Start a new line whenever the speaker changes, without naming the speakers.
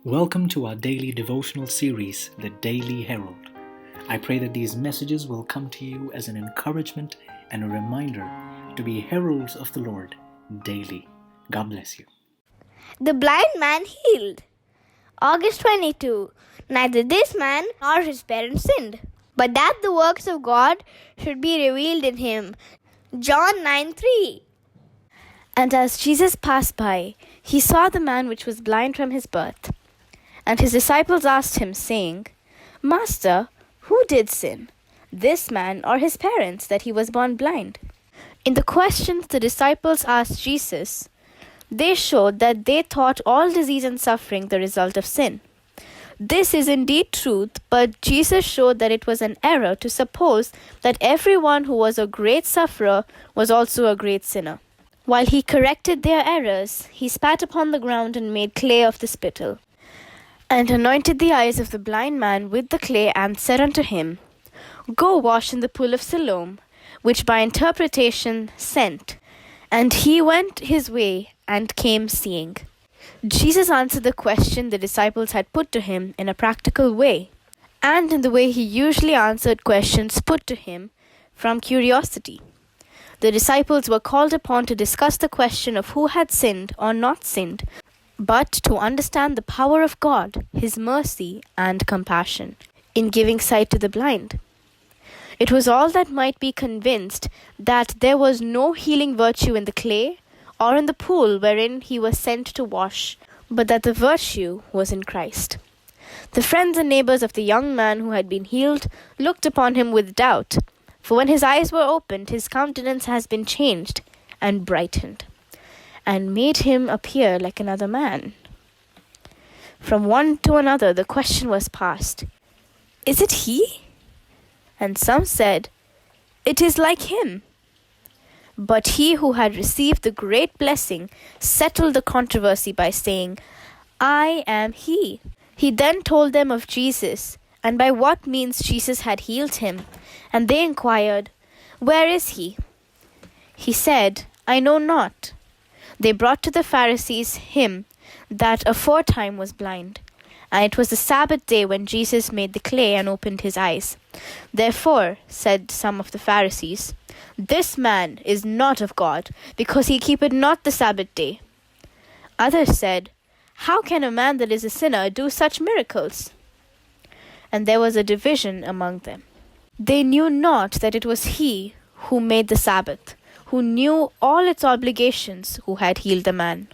Welcome to our daily devotional series, The Daily Herald. I pray that these messages will come to you as an encouragement and a reminder to be heralds of the Lord daily. God bless you.
The blind man healed. August 22. Neither this man nor his parents sinned, but that the works of God should be revealed in him. John 9:3.
And as Jesus passed by, he saw the man which was blind from his birth. And his disciples asked him, saying, Master, who did sin, this man or his parents, that he was born blind? In the questions the disciples asked Jesus, they showed that they thought all disease and suffering the result of sin. This is indeed truth, but Jesus showed that it was an error to suppose that everyone who was a great sufferer was also a great sinner. While he corrected their errors, he spat upon the ground and made clay of the spittle, and anointed the eyes of the blind man with the clay, and said unto him, Go wash in the pool of Siloam, which by interpretation sent. And he went his way, and came seeing. Jesus answered the question the disciples had put to him in a practical way, and in the way he usually answered questions put to him from curiosity. The disciples were called upon to discuss the question of who had sinned or not sinned, but to understand the power of God, His mercy and compassion in giving sight to the blind. It was all that might be convinced that there was no healing virtue in the clay or in the pool wherein he was sent to wash, but that the virtue was in Christ. The friends and neighbors of the young man who had been healed looked upon him with doubt, for when his eyes were opened, his countenance has been changed and brightened, and made him appear like another man. From one to another the question was passed, Is it he? And some said, It is like him. But he who had received the great blessing settled the controversy by saying, I am he. He then told them of Jesus, and by what means Jesus had healed him. And they inquired, Where is he? He said, I know not. They brought to the Pharisees him that aforetime was blind. And it was the Sabbath day when Jesus made the clay and opened his eyes. Therefore, said some of the Pharisees, This man is not of God, because he keepeth not the Sabbath day. Others said, How can a man that is a sinner do such miracles? And there was a division among them. They knew not that it was he who made the Sabbath, who knew all its obligations, who had healed the man.